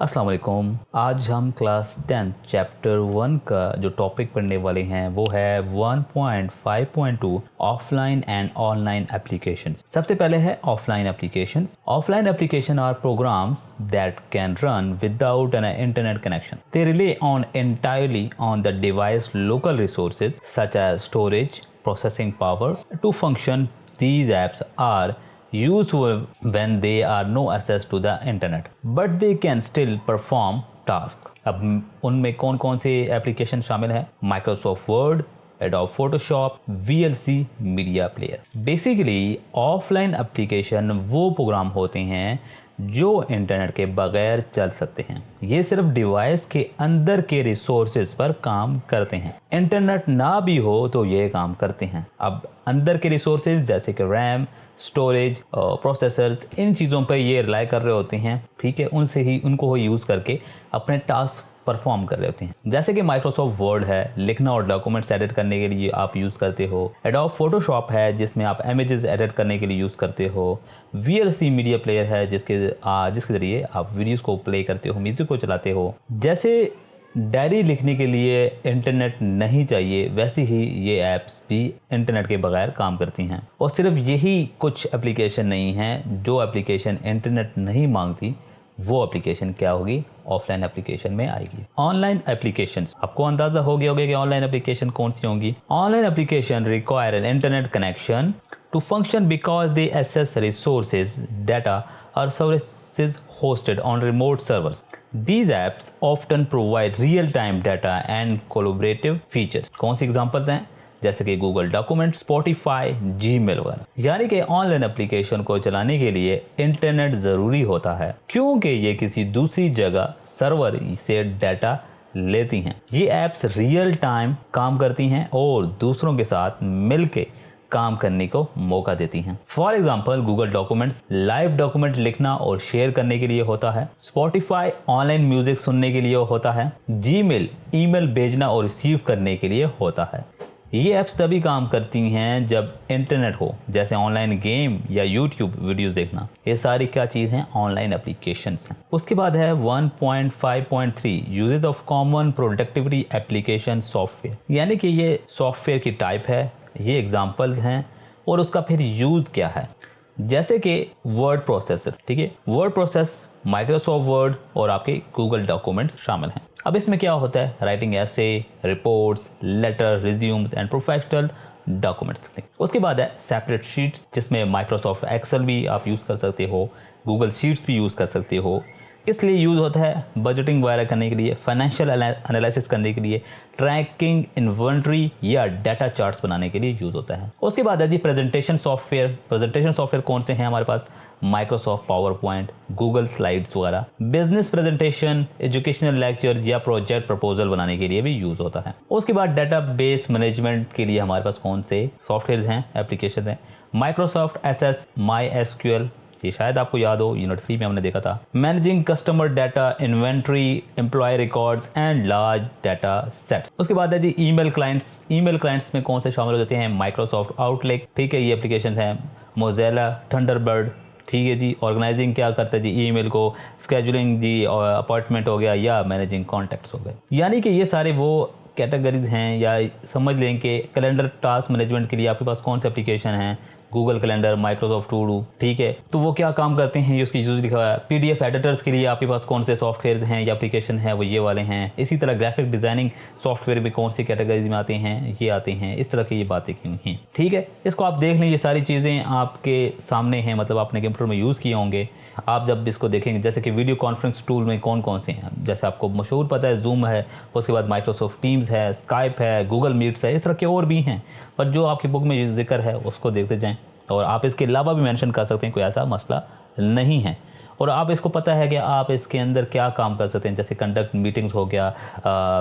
अस्सलाम वालेकुम। आज हम क्लास 10 चैप्टर 1 का जो टॉपिक पढ़ने वाले हैं वो है 1.5.2 ऑफलाइन एंड ऑनलाइन एप्लीकेशंस। सबसे पहले है offline applications. Offline application are programs that can run without an internet connection. They rely on entirely on the device local resources such as storage, processing power to function. These apps are useful when they are no access to the internet, but they can still perform tasks. अब उनमें कौन कौन से application शामिल है? Microsoft word, adobe Photoshop, VLC media player. Basically offline application वो programme होते हैं जो इंटरनेट के बगैर चल सकते हैं। ये सिर्फ डिवाइस के अंदर के रिसोर्सेज पर काम करते हैं। इंटरनेट ना भी हो तो ये काम करते हैं। अब अंदर के रिसोर्सेज जैसे कि रैम, स्टोरेज, प्रोसेसर्स, इन चीज़ों पर ये रिलाई कर रहे होते हैं। ठीक है, उनसे ही उनको यूज़ करके अपने टास्क परफॉर्म कर रहे होते हैं। जैसे कि माइक्रोसॉफ्ट वर्ड है, लिखना और डॉक्यूमेंट्स एडिट करने के लिए आप यूज़ करते हो। एडोब फोटोशॉप है जिसमें आप इमेजेस एडिट करने के लिए यूज़ करते हो। VLC मीडिया प्लेयर है जिसके ज़रिए आप वीडियोस को प्ले करते हो, म्यूजिक को चलाते हो। जैसे डायरी लिखने के लिए इंटरनेट नहीं चाहिए, वैसे ही ये ऐप्स भी इंटरनेट के बगैर काम करती हैं। और सिर्फ यही कुछ एप्लीकेशन नहीं हैं जो एप्लीकेशन इंटरनेट नहीं मांगती, वो एप्लीकेशन क्या होगी? ऑफलाइन एप्लीकेशन में आएगी। ऑनलाइन एप्लीकेशंस, आपको अंदाजा हो गया होगा कि ऑनलाइन एप्लीकेशन कौन सी होंगी। Online application require an internet connection to function because they access resources, data और services hosted on remote servers. These apps often provide real-time data and collaborative features. कौन सी एग्जांपल्स हैं? जैसे कि गूगल डॉक्यूमेंट, स्पॉटिफाई, जीमेल वगैरह। यानी कि online application को चलाने के लिए इंटरनेट ज़रूरी होता है क्योंकि ये किसी दूसरी जगह सर्वर से डाटा लेती हैं। ये ऐप्स रियल टाइम काम करती हैं और दूसरों के साथ मिलके काम करने को मौका देती हैं। For example Google documents live document लिखना और शेयर करने के लिए होता है। स्पॉटिफाई ऑनलाइन म्यूजिक सुनने के लिए होता है। जीमेल ईमेल भेजना और रिसीव करने के लिए होता है। ये ऐप्स तभी काम करती हैं जब इंटरनेट हो, जैसे ऑनलाइन गेम या यूट्यूब वीडियोस देखना। ये सारी क्या चीज़ हैं? ऑनलाइन एप्लीकेशंस हैं। उसके बाद है 1.5.3 uses of common productivity application software. यानी कि ये सॉफ्टवेयर की टाइप है, ये एग्जाम्पल्स हैं और उसका फिर यूज़ क्या है। जैसे कि वर्ड प्रोसेसर, ठीक है, वर्ड प्रोसेस माइक्रोसॉफ्ट वर्ड और आपके गूगल डॉक्यूमेंट्स शामिल हैं। अब इसमें क्या होता है? Writing essays, reports, letter, resumes and professional documents. उसके बाद है सेपरेट शीट्स जिसमें माइक्रोसॉफ्ट एक्सेल भी आप यूज़ कर सकते हो, गूगल शीट्स भी यूज़ कर सकते हो। इसलिए यूज़ होता है बजटिंग वगैरह करने के लिए, फाइनेंशियल एनालिसिस करने के लिए, ट्रैकिंग, इन्वेंट्री या डाटा चार्ट्स बनाने के लिए यूज़ होता है। उसके बाद है जी प्रेजेंटेशन सॉफ्टवेयर। प्रेजेंटेशन सॉफ्टवेयर कौन से हैं हमारे पास? Microsoft PowerPoint, Google Slides वगैरह। बिजनेस प्रेजेंटेशन, एजुकेशनल लेक्चर्स या प्रोजेक्ट प्रपोजल बनाने के लिए भी यूज़ होता है। उसके बाद डाटाबेस मैनेजमेंट के लिए हमारे पास कौन से सॉफ्टवेयर हैं, एप्लीकेशन हैं? माइक्रोसॉफ्ट SS, MySQL, ये शायद आपको याद हो, यूनिट 3 में हमने देखा था। Managing customer data, inventory, employ records and large data sets. उसके बाद है जी ईमेल क्लाइंट्स। ईमेल क्लाइंट्स में कौन से शामिल हो जाते हैं? माइक्रोसॉफ्ट आउटलुक, ठीक है, ये एप्लीकेशन हैं। मोज़िला, थंडरबर्ड, ठीक है जी। ऑर्गेनाइजिंग क्या करता है जी? ईमेल को, स्केजुलिंग जी, अपॉइंटमेंट हो गया या मैनेजिंग कॉन्टैक्ट्स हो गए। यानी कि ये सारे वो कैटेगरीज हैं, या समझ लें कि कैलेंडर टास्क मैनेजमेंट के लिए आपके पास कौन से एप्लीकेशन हैं? Google Calendar, Microsoft To Do, ठीक है। तो वो क्या काम करते हैं, ये उसकी यूज लिखा हुआ है। PDF एडिटर्स के लिए आपके पास कौन से सॉफ्टवेयर हैं या एप्लीकेशन है? वो ये वाले हैं। इसी तरह ग्राफिक डिजाइनिंग सॉफ्टवेयर भी कौन सी कैटेगरीज में आते हैं? ये आते हैं। इस तरह की ये बातें क्यों हैं, ठीक है। इसको आप देख लें, ये सारी चीज़ें आपके सामने हैं, मतलब आपने कंप्यूटर में यूज़ किए होंगे। आप जब इसको देखेंगे, जैसे कि वीडियो कॉन्फ्रेंस टूल में कौन कौन से हैं, जैसे आपको मशहूर पता है जूम है, उसके बाद माइक्रोसॉफ्ट टीम्स है, स्काइप है, गूगल मीट्स है, इस तरह के और भी हैं। पर जो आपकी बुक में जिक्र है उसको देखते जाएँ, और आप इसके अलावा भी मेंशन कर सकते हैं, कोई ऐसा मसला नहीं है। और आप इसको पता है कि आप इसके अंदर क्या काम कर सकते हैं, जैसे कंडक्ट मीटिंग्स हो गया,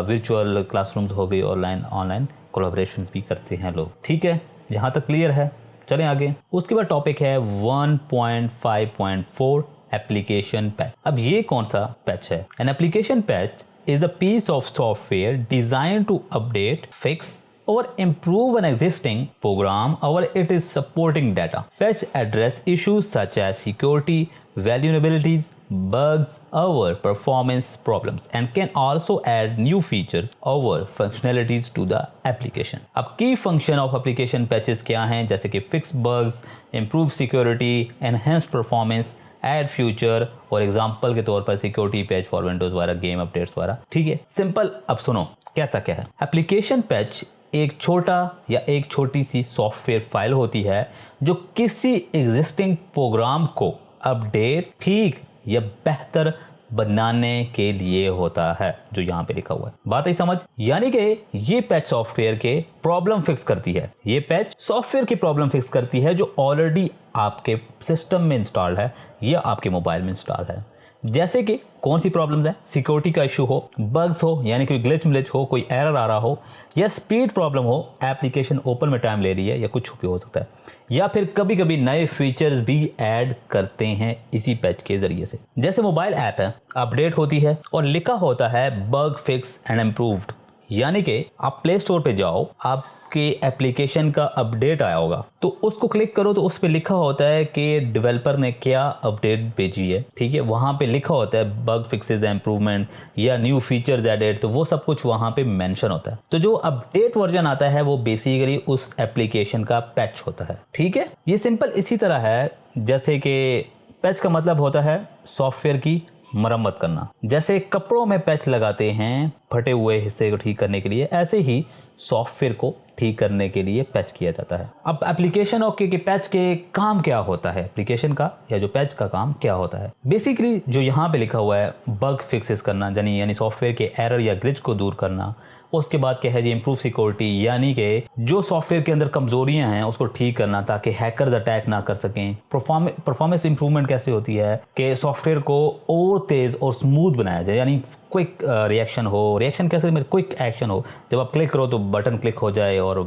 वर्चुअल क्लासरूम्स हो गई, ऑनलाइन कोलैबोरेशंस भी करते हैं लोग, ठीक है। यहाँ तक क्लियर है? चलें आगे। उसके बाद टॉपिक है 1.5.4 एप्लीकेशन पैच। अब ये कौन सा पैच है? An application patch is a piece of software design to update, fix or improve an existing program or it is supporting data. Patch address issues such as security, vulnerabilities, bugs over performance problems and can also add new features over functionalities to the application. अब key function of application patches क्या हैं, जैसे कि fix bugs, improve security, enhance performance, add future और example के तौर पर security patch for Windows वगैरह, गेम अपडेट्स वगैरह। ठीक है, सिंपल। अब सुनो कहता क्या है। एप्लीकेशन पैच एक छोटा या एक छोटी सी सॉफ्टवेयर फाइल होती है जो किसी एग्जिस्टिंग प्रोग्राम को अपडेट, ठीक या बेहतर बनाने के लिए होता है, जो यहाँ पे लिखा हुआ है। बात आई समझ? यानी कि ये पैच सॉफ्टवेयर के प्रॉब्लम फिक्स करती है। ये पैच सॉफ्टवेयर की प्रॉब्लम फिक्स करती है जो ऑलरेडी आपके सिस्टम में इंस्टॉल्ड है या आपके मोबाइल में इंस्टॉल्ड है। जैसे कि कौन सी प्रॉब्लम्स है? सिक्योरिटी का इशू हो, बग्स हो यानी कोई ग्लिच मिलिच हो, कोई एरर आ रहा हो, या स्पीड प्रॉब्लम हो, एप्लीकेशन ओपन में टाइम ले रही है, या कुछ भी हो सकता है। या फिर कभी कभी नए फीचर्स भी ऐड करते हैं इसी पैच के जरिए से। जैसे मोबाइल ऐप है, अपडेट होती है और लिखा होता है बग फिक्स एंड इम्प्रूव्ड, यानी कि आप प्ले स्टोर पे जाओ, आपके एप्लीकेशन का अपडेट आया होगा तो उसको क्लिक करो तो उस पे लिखा होता है कि डेवलपर ने क्या अपडेट भेजी है। ठीक है, वहां पे लिखा होता है बग फिक्सेस इम्प्रूवमेंट या न्यू फीचर्स एडेड, तो वो सब कुछ वहां पे मेंशन होता है। तो जो अपडेट वर्जन आता है वो बेसिकली उस एप्लीकेशन का पैच होता है। ठीक है, ये सिंपल इसी तरह है जैसे कि पैच का मतलब होता है सॉफ्टवेयर की मरम्मत करना। जैसे कपड़ों में पैच लगाते हैं फटे हुए हिस्से को ठीक करने के लिए, ऐसे ही सॉफ्टवेयर को ठीक करने के लिए पैच किया जाता है। अब एप्लीकेशन ओके के पैच के काम क्या होता है, एप्लीकेशन का या जो पैच का काम क्या होता है? बेसिकली जो यहाँ पे लिखा हुआ है बग फिक्सेस करना, यानी सॉफ्टवेयर के एरर या ग्लिच को दूर करना। उसके बाद क्या है जी, इम्प्रूव सिक्योरिटी, यानी कि जो सॉफ्टवेयर के अंदर कमजोरियां हैं उसको ठीक करना ताकि हैकर्स अटैक ना कर सकें। परफॉर्मेंस इंप्रूवमेंट कैसे होती है कि सॉफ्टवेयर को और तेज और स्मूथ बनाया जाए, यानी क्विक रिएक्शन हो। रिएक्शन कैसे? क्विक एक्शन हो, जब आप क्लिक करो तो बटन क्लिक हो जाए और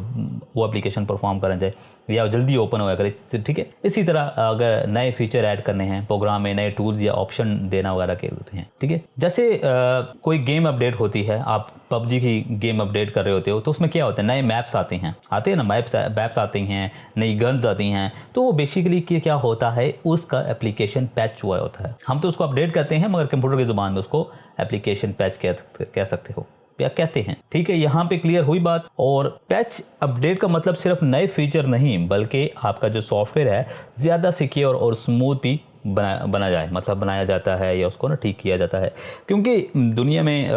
वो एप्लीकेशन परफॉर्म करना जाए या जल्दी ओपन हो करे। ठीक है, इसी तरह अगर नए फीचर ऐड करने हैं प्रोग्राम में, नए टूल्स या ऑप्शन देना वगैरह के होते हैं। ठीक है, जैसे कोई गेम अपडेट होती है, आप पबजी की गेम अपडेट कर रहे होते हो तो उसमें क्या होता है, नए मैप्स आते हैं ना, मैप्स आते हैं, नई गन्स आती हैं, तो वो बेसिकली क्या होता है, उसका एप्लीकेशन पैच हुआ होता है। हम तो उसको अपडेट कहते हैं मगर कंप्यूटर की जुबान में उसको एप्लीकेशन पैच कह सकते हो या कहते हैं। ठीक है, यहाँ पे क्लियर हुई बात। और पैच अपडेट का मतलब सिर्फ नए फीचर नहीं बल्कि आपका जो सॉफ्टवेयर है ज़्यादा सिक्योर और स्मूथ भी बनाया जाता है या उसको ना ठीक किया जाता है। क्योंकि दुनिया में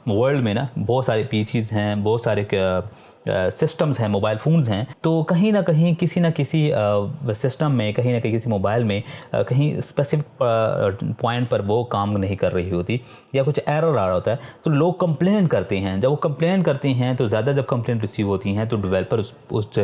वर्ल्ड में ना बहुत सारे पीसीज हैं, बहुत सारे सिस्टम्स हैं, मोबाइल फ़ोन्स हैं, तो कहीं ना कहीं किसी न किसी सिस्टम में, कहीं ना कहीं किसी मोबाइल में कहीं स्पेसिफिक पॉइंट पर वो काम नहीं कर रही होती या कुछ एरर आ रहा होता है, तो लोग कंप्लेन करते हैं। जब वो कंप्लेन करते हैं तो ज़्यादा जब कंप्लेन रिसीव होती हैं तो डेवलपर उस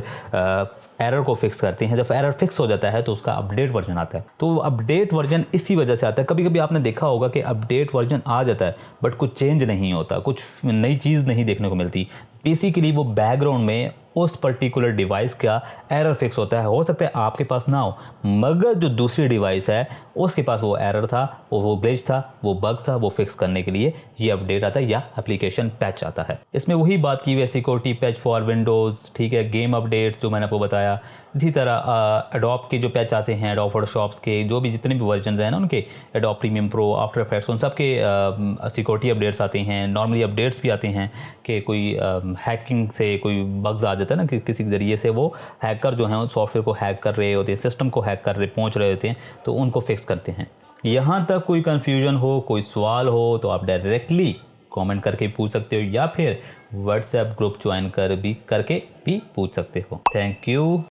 एरर को फिक्स करते हैं। जब एरर फिक्स हो जाता है तो उसका अपडेट वर्जन आता है। तो अपडेट वर्जन इसी वजह से आता है। कभी कभी आपने देखा होगा कि अपडेट वर्जन आ जाता है बट कुछ चेंज नहीं होता, कुछ नई चीज़ नहीं देखने को मिलती। बेसिकली वो बैकग्राउंड में उस पर्टिकुलर डिवाइस का एरर फिक्स होता है। हो सकता है आपके पास ना हो मगर जो दूसरी डिवाइस है उसके पास वो एरर था, वो ग्लिच था, वो बग था, वो फिक्स करने के लिए ये अपडेट आता है या एप्लीकेशन पैच आता है। इसमें वही बात की हुई, सिक्योरिटी पैच फॉर विंडोज़, ठीक है, गेम अपडेट जो मैंने आपको बताया। इसी तरह एडोब के जो पैच आते हैं, एडोब फोटोशॉप्स के जो भी जितने भी वर्जन हैं ना उनके, adobe premium pro, after effects, उन सब के सिक्योरिटी अपडेट्स आते हैं। नॉर्मली अपडेट्स भी आते हैं कि कोई हैकिंग से कोई बग्स आ जाता है ना कि किसी के ज़रिए से वो हैकर जो हैं सॉफ्टवेयर को हैक कर रहे होते हैं, सिस्टम को हैक कर रहे पहुंच रहे होते हैं, तो उनको फिक्स करते हैं। यहाँ तक कोई कन्फ्यूजन हो, कोई सवाल हो तो आप डायरेक्टली कमेंट करके पूछ सकते हो या फिर व्हाट्सएप ग्रुप ज्वाइन करके भी पूछ सकते हो। Thank you.